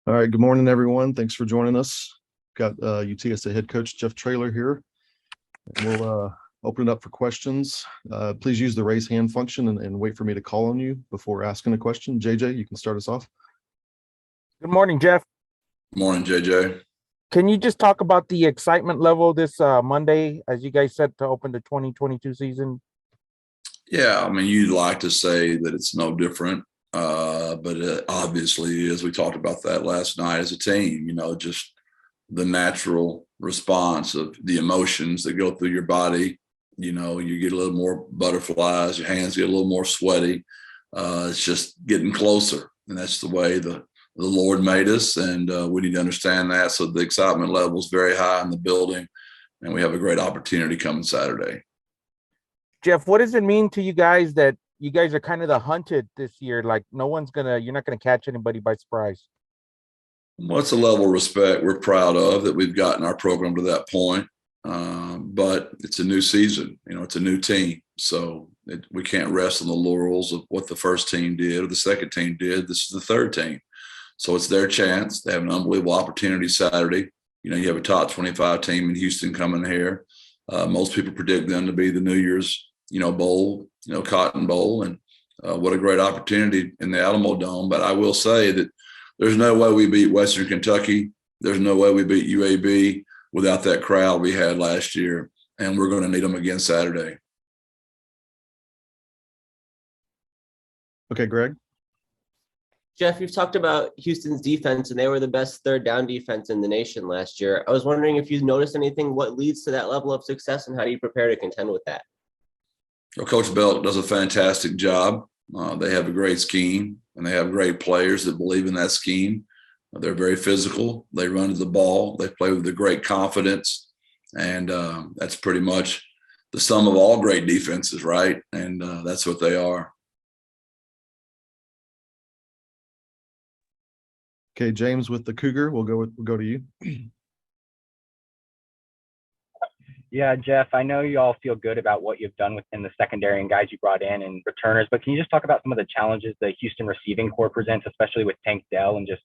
All right. Good morning, everyone. Thanks for joining us. Got UTSA head coach Jeff Traylor here. And we'll open it up for questions. Please use the raise hand function and wait for me to call on you before asking a question. JJ, you can start us off. Good morning, Jeff. Good morning, JJ. Can you just talk about the excitement level this Monday as you guys set to open the 2022 season? Yeah, I mean, you'd like to say that it's no different, but it obviously, as we talked about that last night as a team, just the natural response of the emotions that go through your body. You get a little more butterflies, your hands get a little more sweaty. It's just getting closer, and that's the way the Lord made us, and we need to understand that. So the excitement level is very high in the building, and we have a great opportunity coming Saturday. Jeff, what does it mean to you guys that you guys are kind of the hunted this year? Like you're not gonna catch anybody by surprise. Well, it's a level of respect we're proud of that we've gotten our program to that point. But it's a new season, it's a new team. So we can't rest on the laurels of what the first team did or the second team did. This is the third team. So it's their chance. They have an unbelievable opportunity Saturday. You have a top 25 team in Houston coming here. Most people predict them to be the New Year's, bowl, Cotton Bowl. And what a great opportunity in the Alamo Dome. But I will say that there's no way we beat Western Kentucky. There's no way we beat UAB without that crowd we had last year. And we're going to need them again Saturday. Okay, Greg. Jeff, you've talked about Houston's defense, and they were the best third down defense in the nation last year. I was wondering if you noticed anything, what leads to that level of success, and how do you prepare to contend with that? Well, Coach Belt does a fantastic job. They have a great scheme, and they have great players that believe in that scheme. They're very physical. They run to the ball. They play with a great confidence, and that's pretty much the sum of all great defenses, right? And that's what they are. Okay, James with the Cougar. We'll go to you. Yeah, Jeff, I know you all feel good about what you've done within the secondary and guys you brought in and returners, but can you just talk about some of the challenges the Houston receiving corps presents, especially with Tank Dell and just?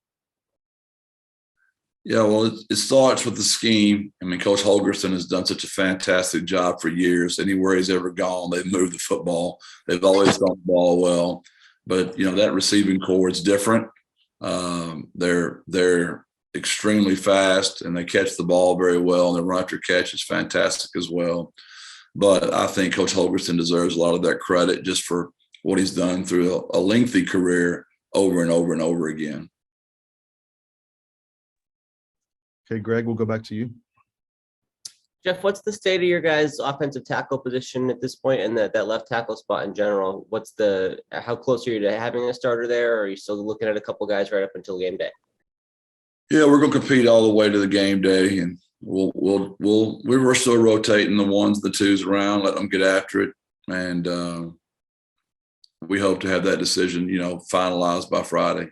Yeah, well, it starts with the scheme. I mean, Coach Holgerson has done such a fantastic job for years. Anywhere he's ever gone, they've moved the football. They've always done the ball well. But, that receiving corps is different. They're extremely fast, and they catch the ball very well, and the run after catch is fantastic as well. But I think Coach Holgerson deserves a lot of that credit just for what he's done through a lengthy career over and over and over again. Okay, Greg, we'll go back to you. Jeff, what's the state of your guys' offensive tackle position at this point, and that left tackle spot in general? How close are you to having a starter there, or are you still looking at a couple guys right up until game day? Yeah, we're going to compete all the way to the game day, and we're still rotating the ones, the twos around, let them get after it, and we hope to have that decision, finalized by Friday.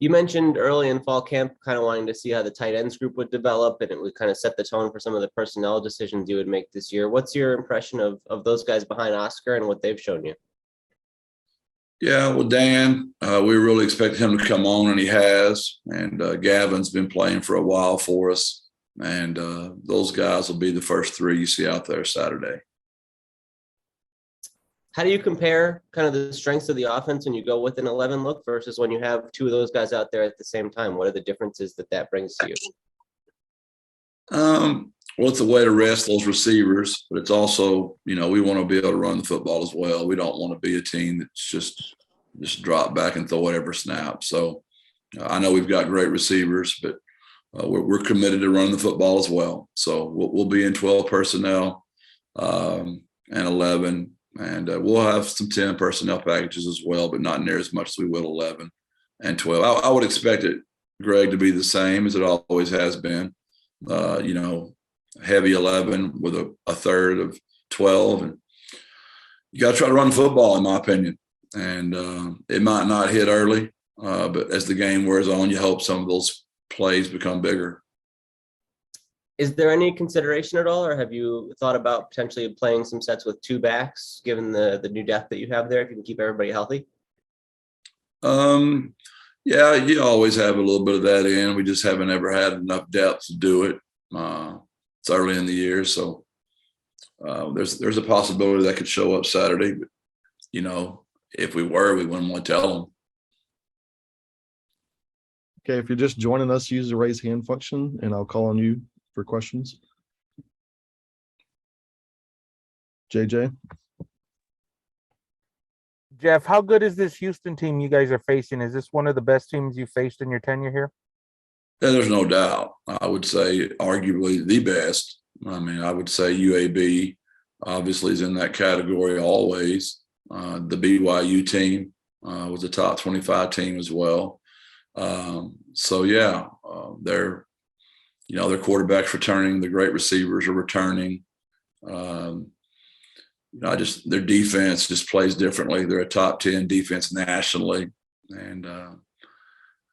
You mentioned early in fall camp kind of wanting to see how the tight ends group would develop, and it would kind of set the tone for some of the personnel decisions you would make this year. What's your impression of those guys behind Oscar and what they've shown you? Yeah, well, Dan, we really expect him to come on, and he has. And Gavin's been playing for a while for us. And those guys will be the first three you see out there Saturday. How do you compare kind of the strengths of the offense when you go with an 11 look versus when you have two of those guys out there at the same time? What are the differences that brings to you? Well, it's a way to rest those receivers, but it's also, we want to be able to run the football as well. We don't want to be a team that's just drop back and throw whatever snap. So I know we've got great receivers, but we're committed to running the football as well. So we'll be in 12 personnel and 11. And we'll have some 10 personnel packages as well, but not near as much as we will 11 and 12. I would expect it, Greg, to be the same as it always has been. Heavy 11 with a third of 12. And you got to try to run the football, in my opinion. And it might not hit early, but as the game wears on, you hope some of those plays become bigger. Is there any consideration at all, or have you thought about potentially playing some sets with two backs, given the new depth that you have there, if you can keep everybody healthy? Yeah, you always have a little bit of that in. We just haven't ever had enough depth to do it. It's early in the year, so there's a possibility that could show up Saturday. But, if we wouldn't want to tell them. Okay, if you're just joining us, use the raise hand function, and I'll call on you for questions. JJ? Jeff, how good is this Houston team you guys are facing? Is this one of the best teams you faced in your tenure here? Yeah, there's no doubt. I would say arguably the best. I mean, I would say UAB obviously is in that category always. The BYU team was a top 25 team as well. So yeah, their quarterback's returning. The great receivers are returning. Their defense just plays differently. They're a top 10 defense nationally, and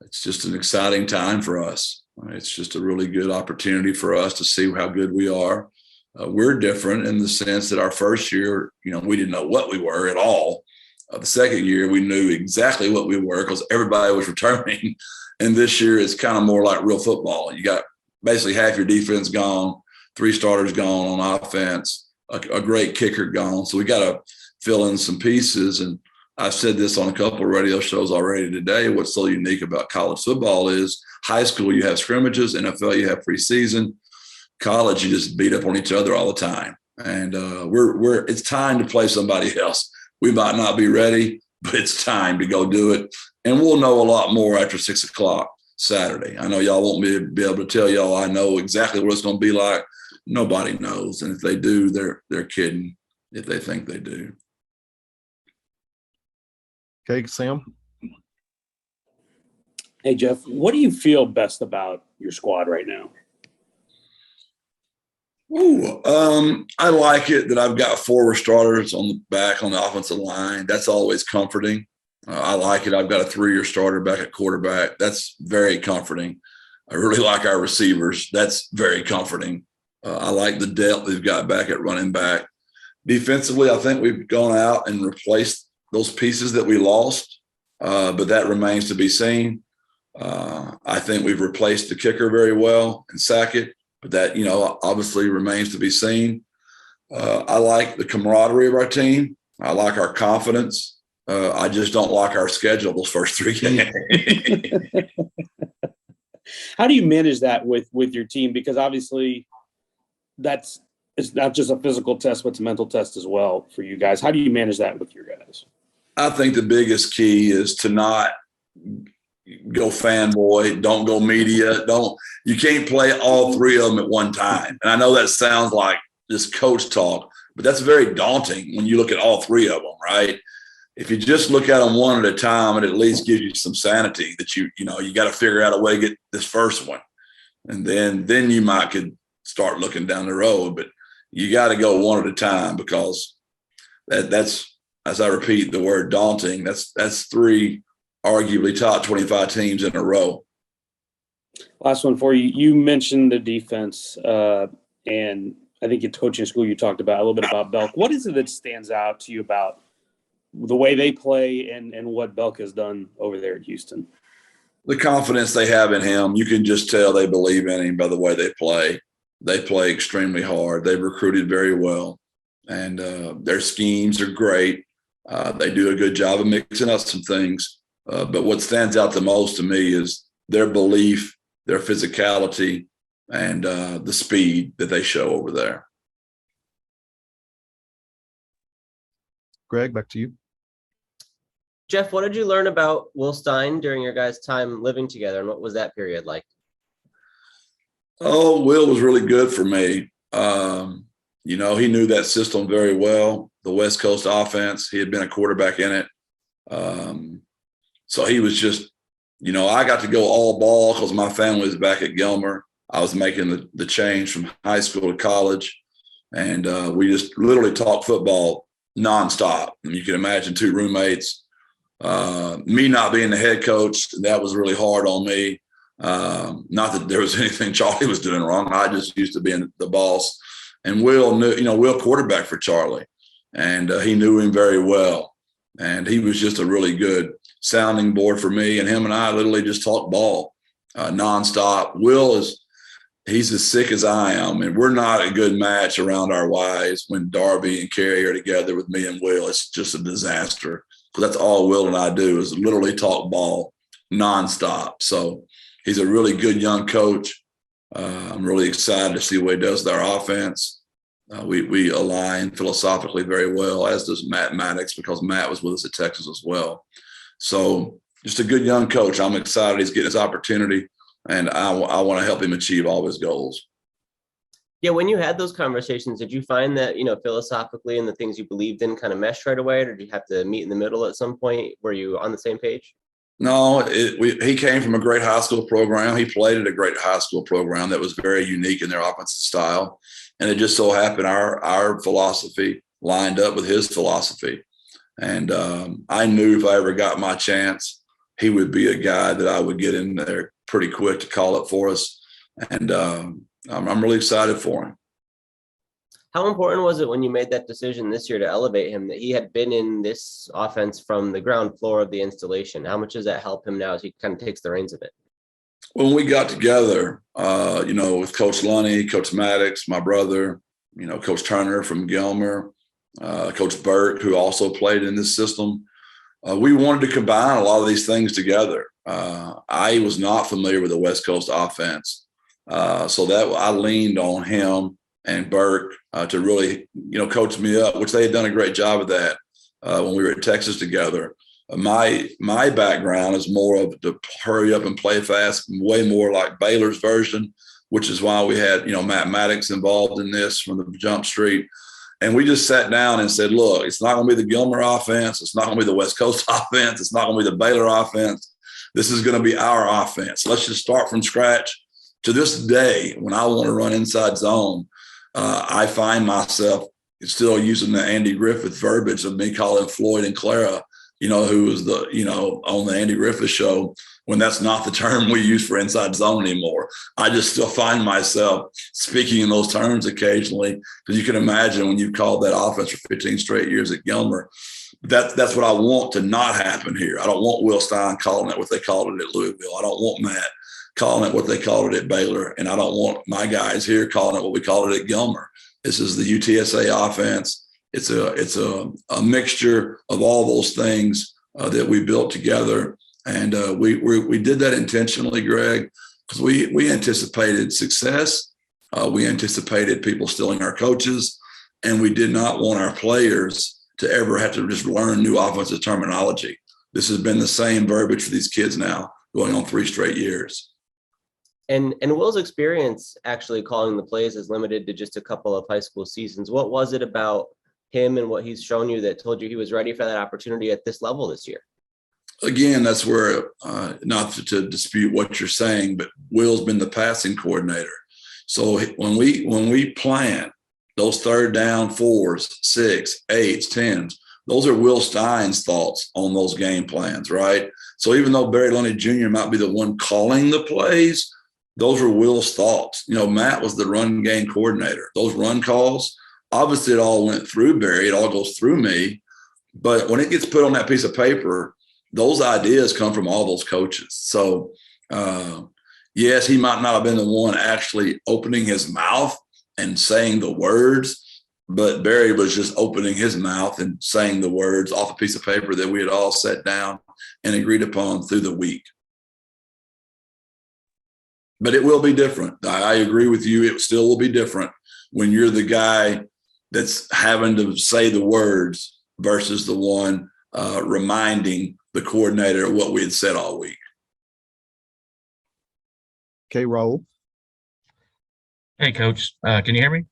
it's just an exciting time for us. It's just a really good opportunity for us to see how good we are. We're different in the sense that our first year, we didn't know what we were at all. The second year, we knew exactly what we were because everybody was returning. And this year, it's kind of more like real football. You got basically half your defense gone, 3 starters gone on offense, a great kicker gone. So we got to fill in some pieces. And I've said this on a couple of radio shows already today. What's so unique about college football is high school, you have scrimmages, NFL, you have preseason. College, you just beat up on each other all the time. And it's time to play somebody else. We might not be ready, but it's time to go do it. And we'll know a lot more after 6 o'clock Saturday. I know y'all won't be able to tell y'all I know exactly what it's going to be like. Nobody knows. And if they do, they're kidding if they think they do. Okay, Sam? Hey, Jeff, what do you feel best about your squad right now? I like it that I've got 4 starters on the back on the offensive line. That's always comforting. I like it. I've got a 3-year starter back at quarterback. That's very comforting. I really like our receivers. That's very comforting. I like the depth we've got back at running back. Defensively, I think we've gone out and replaced those pieces that we lost, but that remains to be seen. I think we've replaced the kicker very well and Sackett, but that, obviously remains to be seen. I like the camaraderie of our team. I like our confidence. I just don't like our schedule those first 3 games. How do you manage that with your team? Because obviously it's not just a physical test, but it's a mental test as well for you guys. How do you manage that with your guys? I think the biggest key is to not go fanboy, don't go media, you can't play all 3 of them at one time. And I know that sounds like just coach talk, but that's very daunting when you look at all 3 of them, right? If you just look at them one at a time, it at least gives you some sanity that you got to figure out a way to get this first one. And then you could start looking down the road, but you got to go one at a time because that's, as I repeat the word daunting, that's 3 arguably top 25 teams in a row. Last one for you. You mentioned the defense, and I think at coaching school you talked about a little bit about Belk. What is it that stands out to you about the way they play and what Belk has done over there at Houston? The confidence they have in him, you can just tell they believe in him by the way they play. They play extremely hard. They've recruited very well, and their schemes are great. They do a good job of mixing up some things. But what stands out the most to me is their belief, their physicality, and the speed that they show over there. Greg, back to you. Jeff, what did you learn about Will Stein during your guys' time living together, and what was that period like? Oh, Will was really good for me. He knew that system very well, the West Coast offense. He had been a quarterback in it. So he was just, I got to go all ball because my family was back at Gilmer. I was making the change from high school to college. And we just literally talked football nonstop. And you can imagine 2 roommates. Me not being the head coach, that was really hard on me. Not that there was anything Charlie was doing wrong. I just used to being the boss. And Will knew, Will quarterback for Charlie. And he knew him very well. And he was just a really good sounding board for me, and him and I literally just talk ball nonstop. Will he's as sick as I am, and we're not a good match around our wives when Darby and Carrie are together with me and Will. It's just a disaster. So that's all Will and I do is literally talk ball nonstop. So he's a really good young coach. I'm really excited to see what he does with our offense. We align philosophically very well, as does Matt Maddox, because Matt was with us at Texas as well. So just a good young coach. I'm excited he's getting his opportunity, and I want to help him achieve all his goals. Yeah, when you had those conversations, did you find that, philosophically and the things you believed in kind of meshed right away, or did you have to meet in the middle at some point? Were you on the same page? No, he came from a great high school program. He played at a great high school program that was very unique in their offensive style. And it just so happened our philosophy lined up with his philosophy. And I knew if I ever got my chance, he would be a guy that I would get in there pretty quick to call it for us. And I'm really excited for him. How important was it when you made that decision this year to elevate him, that he had been in this offense from the ground floor of the installation? How much does that help him now as he kind of takes the reins of it? When we got together, with Coach Lunny, Coach Maddox, my brother, Coach Turner from Gilmer, Coach Burke, who also played in this system, we wanted to combine a lot of these things together. I was not familiar with the West Coast offense, so that I leaned on him and Burke to really, coach me up, which they had done a great job of that when we were at Texas together. My background is more of to hurry up and play fast, way more like Baylor's version, which is why we had, Matt Maddox involved in this from the jump street. And we just sat down and said, look, it's not going to be the Gilmer offense. It's not going to be the West Coast offense. It's not going to be the Baylor offense. This is going to be our offense. Let's just start from scratch. To this day, when I want to run inside zone, I find myself still using the Andy Griffith verbiage of me calling Floyd and Clara, who was on the Andy Griffith show, when that's not the term we use for inside zone anymore. I just still find myself speaking in those terms occasionally, because you can imagine when you called that offense for 15 straight years at Gilmer, that's what I want to not happen here. I don't want Will Stein calling it what they called it at Louisville. I don't want Matt calling it what they called it at Baylor. And I don't want my guys here calling it what we called it at Gilmer. This is the UTSA offense. It's a mixture of all those things that we built together. And we did that intentionally, Greg, because we anticipated success. We anticipated people stealing our coaches, and we did not want our players to ever have to just learn new offensive terminology. This has been the same verbiage for these kids now, going on 3 straight years. And Will's experience actually calling the plays is limited to just a couple of high school seasons. What was it about him and what he's shown you that told you he was ready for that opportunity at this level this year? Again, that's where, not to dispute what you're saying, but Will's been the passing coordinator. So when we plan those 3rd down 4s, 6, 8s, 10s, those are Will Stein's thoughts on those game plans, right? So even though Barry Lundy Jr. might be the one calling the plays, those were Will's thoughts. Matt was the run game coordinator. Those run calls, obviously it all went through Barry. It all goes through me. But when it gets put on that piece of paper, those ideas come from all those coaches. So, yes, he might not have been the one actually opening his mouth and saying the words, but Barry was just opening his mouth and saying the words off a piece of paper that we had all sat down and agreed upon through the week. But it will be different. I agree with you. It still will be different when you're the guy that's having to say the words versus the one reminding the coordinator of what we had said all week. Okay, Raul. Hey, Coach. Can you hear me?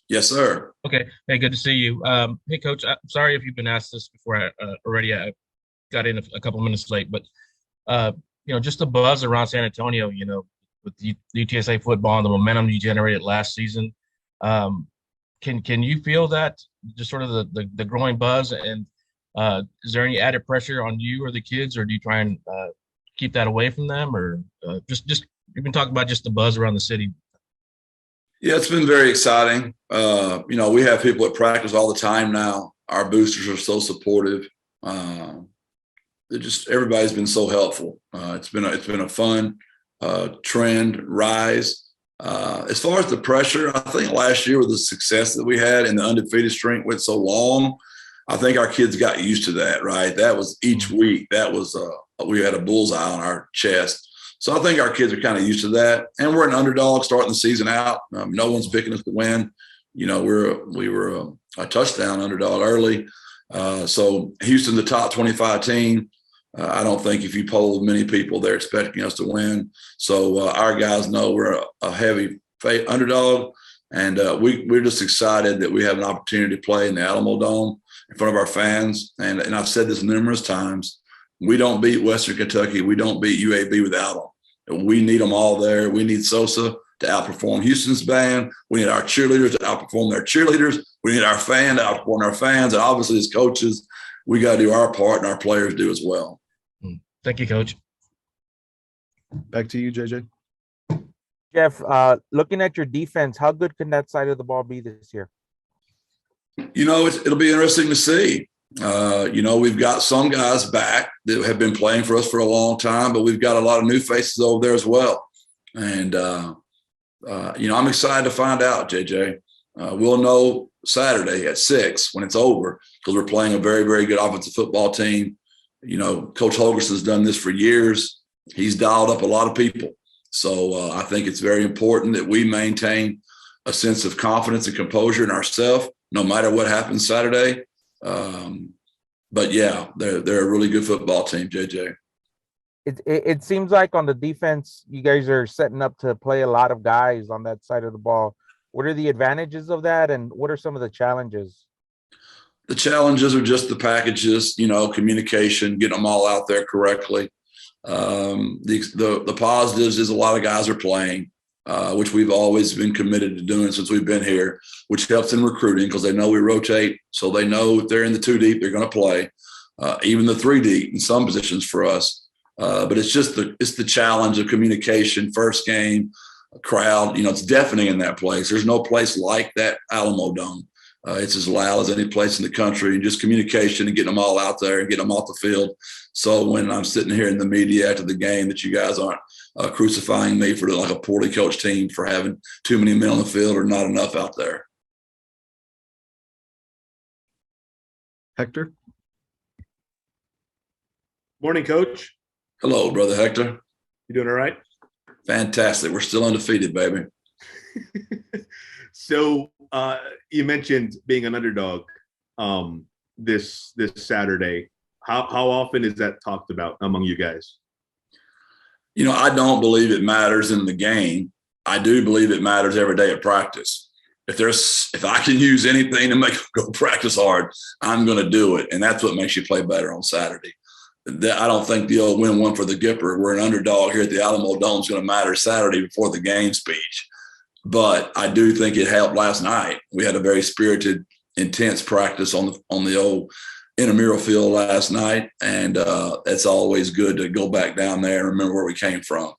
Yes, sir. Okay. Hey, good to see you. Hey, Coach. I'm sorry if you've been asked this before already. I got in a couple minutes late, but just the buzz around San Antonio. With the UTSA football and the momentum you generated last season, can you feel that, just sort of the growing buzz? And is there any added pressure on you or the kids, or do you try and keep that away from them, or just you can talk about just the buzz around the city? Yeah, it's been very exciting. We have people at practice all the time now. Our boosters are so supportive. everybody's been so helpful. It's been a fun trend rise. As far as the pressure, I think last year with the success that we had and the undefeated streak went so long, I think our kids got used to that, right? That was each week. That was we had a bullseye on our chest. So I think our kids are kind of used to that. And we're an underdog starting the season out. No one's picking us to win. You know, we were a touchdown underdog early. So Houston, the top 25 team. I don't think if you polled many people, they're expecting us to win. So our guys know we're a heavy underdog, and we're just excited that we have an opportunity to play in the Alamo Dome in front of our fans. And I've said this numerous times. We don't beat Western Kentucky. We don't beat UAB without them. We need them all there. We need Sosa to outperform Houston's band. We need our cheerleaders to outperform their cheerleaders. We need our fan to outperform our fans. And obviously, as coaches, we got to do our part, and our players do as well. Thank you, Coach. Back to you, JJ. Jeff, looking at your defense, how good can that side of the ball be this year? You know, it'll be interesting to see. You know, we've got some guys back that have been playing for us for a long time, but we've got a lot of new faces over there as well. And, you know, I'm excited to find out, JJ. We'll know Saturday at 6 when it's over because we're playing a very, very good offensive football team. You know, Coach Holgerson's done this for years. He's dialed up a lot of people. So I think it's very important that we maintain a sense of confidence and composure in ourselves, no matter what happens Saturday. But yeah, they're a really good football team, JJ. It seems like on the defense, you guys are setting up to play a lot of guys on that side of the ball. What are the advantages of that, and what are some of the challenges? The challenges are just the packages, you know, communication, getting them all out there correctly. The positives is a lot of guys are playing, which we've always been committed to doing since we've been here, which helps in recruiting because they know we rotate. So they know if they're in the 2 deep, they're going to play, even the 3 deep in some positions for us. But it's just the challenge of communication, first game, crowd, you know, it's deafening in that place. There's no place like that Alamo Dome. It's as loud as any place in the country, and just communication and getting them all out there and getting them off the field. So when I'm sitting here in the media after the game, that you guys aren't crucifying me for like a poorly coached team for having too many men on the field or not enough out there. Hector. Morning, Coach. Hello, brother Hector. You doing all right? Fantastic. We're still undefeated, baby. So you mentioned being an underdog this Saturday. How often is that talked about among you guys? You know, I don't believe it matters in the game. I do believe it matters every day at practice. If I can use anything to make them go practice hard, I'm going to do it. And that's what makes you play better on Saturday. I don't think the old win one for the Gipper, we're an underdog here at the Alamo Dome, is going to matter Saturday before the game speech. But I do think it helped last night. We had a very spirited, intense practice on the old intramural field last night, and it's always good to go back down there and remember where we came from.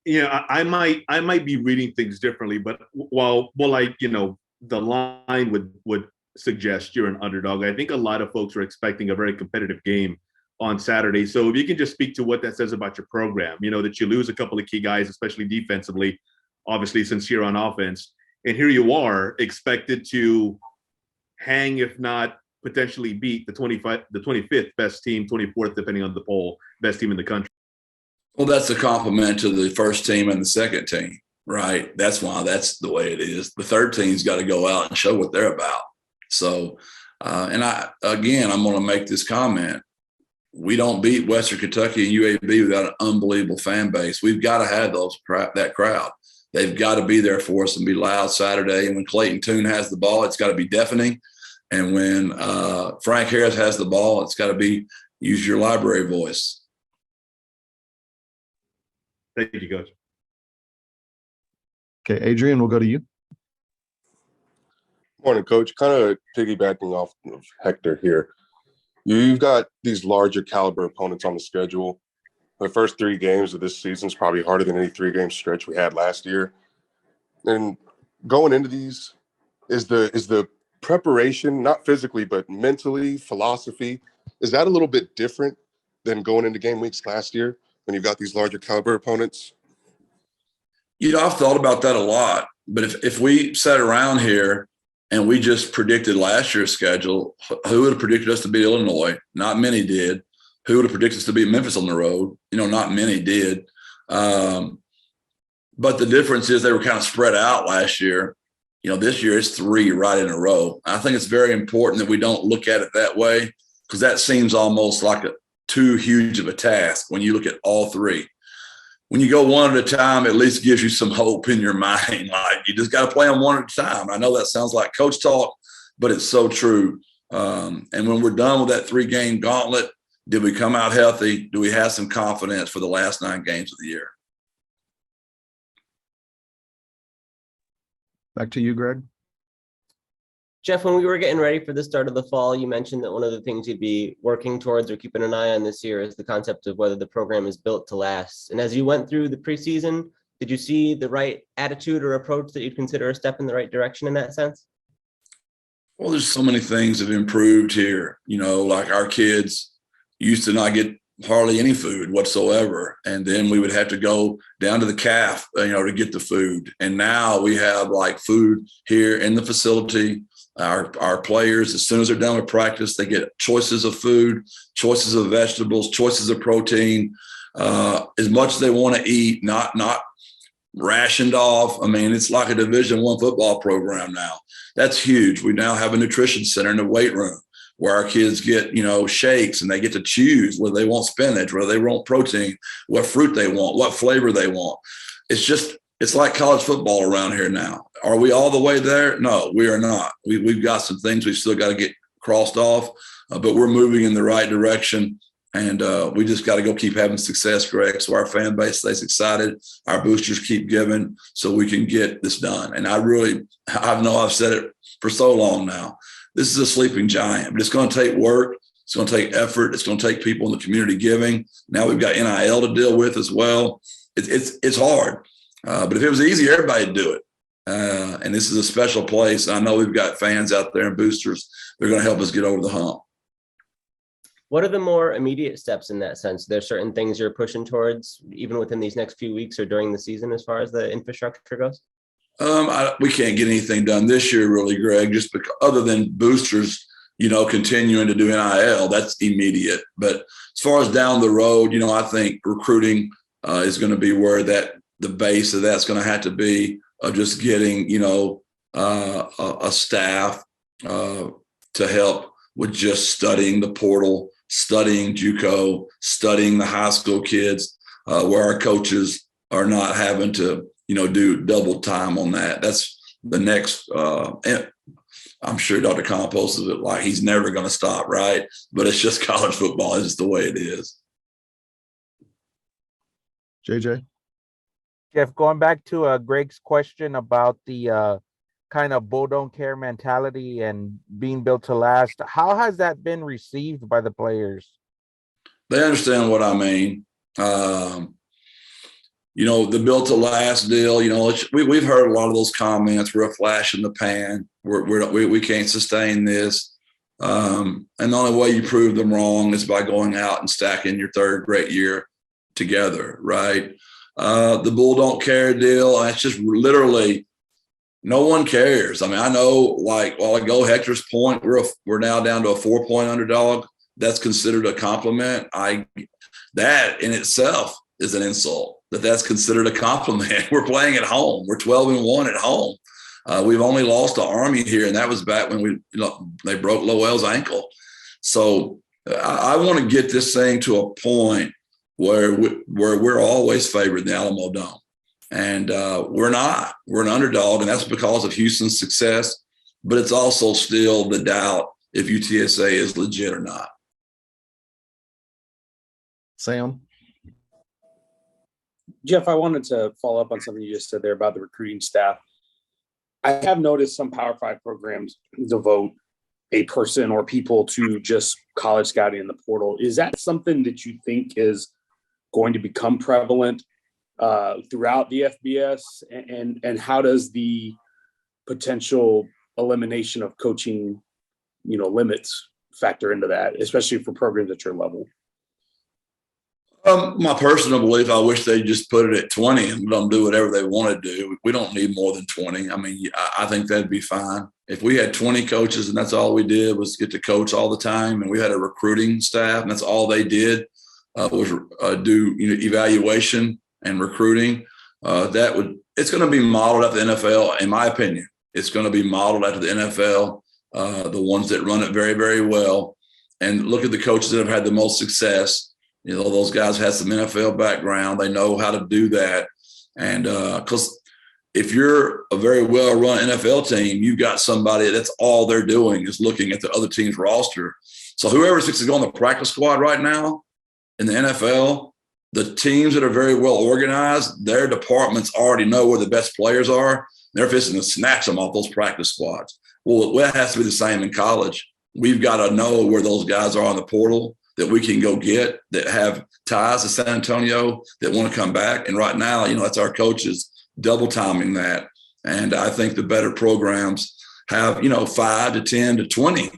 Yeah, I might be reading things differently, but while the line would suggest you're an underdog, I think a lot of folks are expecting a very competitive game on Saturday. So if you can just speak to what that says about your program, you know, that you lose a couple of key guys, especially defensively, obviously since you're on offense, and here you are expected to hang, if not potentially beat the 25th best team, 24th, depending on the poll, best team in the country. Well, that's a compliment to the first team and the second team, right? That's why that's the way it is. The third team's got to go out and show what they're about. So, and I'm going to make this comment. We don't beat Western Kentucky and UAB without an unbelievable fan base. We've got to have that crowd. They've got to be there for us and be loud Saturday. And when Clayton Tune has the ball, it's got to be deafening. And when Frank Harris has the ball, it's got to be use your library voice. Thank you, Coach. Okay, Adrian, we'll go to you. Morning, Coach. Kind of piggybacking off of Hector here. You've got these larger caliber opponents on the schedule. The first 3 games of this season is probably harder than any 3-game stretch we had last year. And going into these, is the preparation, not physically, but mentally, philosophy, Is that a little bit different than going into game weeks last year when you've got these larger caliber opponents? I've thought about that a lot, but if we sat around here and we just predicted last year's schedule, who would have predicted us to beat Illinois? Not many did. Who would have predicted us to beat Memphis on the road? Not many did. But the difference is they were kind of spread out last year. This year it's 3 right in a row. I think it's very important that we don't look at it that way, because that seems almost like too huge of a task when you look at all 3. When you go one at a time, at least gives you some hope in your mind. Like, you just got to play them one at a time. I know that sounds like coach talk, but it's so true. And when we're done with that 3-game gauntlet, did we come out healthy? Do we have some confidence for the last 9 games of the year? Back to you, Greg. Jeff, when we were getting ready for the start of the fall, you mentioned that one of the things you'd be working towards or keeping an eye on this year is the concept of whether the program is built to last. And as you went through the preseason, did you see the right attitude or approach that you'd consider a step in the right direction in that sense? Well, there's so many things that have improved here. Like our kids used to not get hardly any food whatsoever. And then we would have to go down to the calf, to get the food. And now we have like food here in the facility. Our players, as soon as they're done with practice, they get choices of food, choices of vegetables, choices of protein, as much as they want to eat, not rationed off. I mean, it's like a Division I football program now. That's huge. We now have a nutrition center in the weight room where our kids get, shakes, and they get to choose whether they want spinach, whether they want protein, what fruit they want, what flavor they want. It's like college football around here now. Are we all the way there? No, we are not. We've got some things we've still got to get crossed off, but we're moving in the right direction. And we just got to go keep having success, Greg, so our fan base stays excited, our boosters keep giving, so we can get this done. And I know I've said it for so long now. This is a sleeping giant, but it's going to take work. It's going to take effort. It's going to take people in the community giving. Now we've got NIL to deal with as well. It's hard. But if it was easy, everybody'd do it. And this is a special place. I know we've got fans out there and boosters. They're going to help us get over the hump. What are the more immediate steps in that sense? There's certain things you're pushing towards, even within these next few weeks or during the season, as far as the infrastructure goes? We can't get anything done this year, really, Greg, just because, other than boosters, continuing to do NIL, that's immediate. But as far as down the road, I think recruiting is going to be where the base of that's going to have to be, of just getting, a staff to help with just studying the portal, studying JUCO, studying the high school kids, where our coaches are not having to, do double time on that. That's the next, I'm sure Dr. Compost is like, he's never going to stop, right? But it's just college football. It's just the way it is. JJ? Jeff, going back to Greg's question about the kind of bull don't care mentality and being built to last, how has that been received by the players? They understand what I mean. The built to last deal, we've heard a lot of those comments. We're a flash in the pan. We can't sustain this. And the only way you prove them wrong is by going out and stacking your third great year together, right? The bull don't care deal, it's just literally no one cares. I mean, I know, like, while I go Hector's point, we're now down to a 4-point underdog. That's considered a compliment. That in itself is an insult. That's considered a compliment. We're playing at home. We're 12-1 at home. We've only lost to Army here, and that was back when they broke Lowell's ankle. So I want to get this thing to a point where we're always favored in the Alamo Dome. And we're not. We're an underdog, and that's because of Houston's success. But it's also still the doubt if UTSA is legit or not. Sam? Jeff, I wanted to follow up on something you just said there about the recruiting staff. I have noticed some Power 5 programs devote a person or people to just college scouting in the portal. Is that something that you think is going to become prevalent throughout the FBS? And how does the potential elimination of coaching, limits factor into that, especially for programs at your level? My personal belief, I wish they just put it at 20 and let them do whatever they want to do. We don't need more than 20. I mean, I think that'd be fine. If we had 20 coaches and that's all we did was get to coach all the time, and we had a recruiting staff and that's all they did was do evaluation and recruiting, it's going to be modeled after the NFL, in my opinion. It's going to be modeled after the NFL, the ones that run it very, very well. And look at the coaches that have had the most success. Those guys had some NFL background. They know how to do that. And because if you're a very well-run NFL team, you've got somebody that's all they're doing is looking at the other team's roster. So whoever's fixing to go on the practice squad right now in the NFL, the teams that are very well organized, their departments already know where the best players are. They're fixing to snatch them off those practice squads. Well, that has to be the same in college. We've got to know where those guys are on the portal that we can go get, that have ties to San Antonio, that want to come back. And right now, that's our coaches double timing that. And I think the better programs have, 5 to 10 to 20.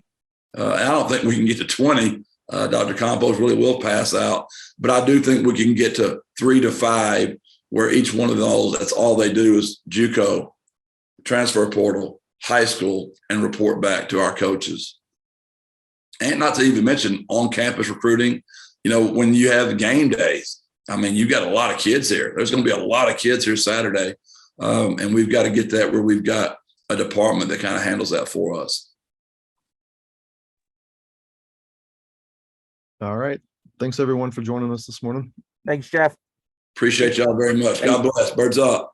I don't think we can get to 20. Dr. Campos really will pass out. But I do think we can get to 3 to 5, where each one of those, that's all they do is JUCO, transfer portal, high school, and report back to our coaches. And not to even mention on-campus recruiting, when you have game days. I mean, you've got a lot of kids here. There's going to be a lot of kids here Saturday. And we've got to get that where we've got a department that kind of handles that for us. All right. Thanks, everyone, for joining us this morning. Thanks, Jeff. Appreciate y'all very much. God bless. Birds up.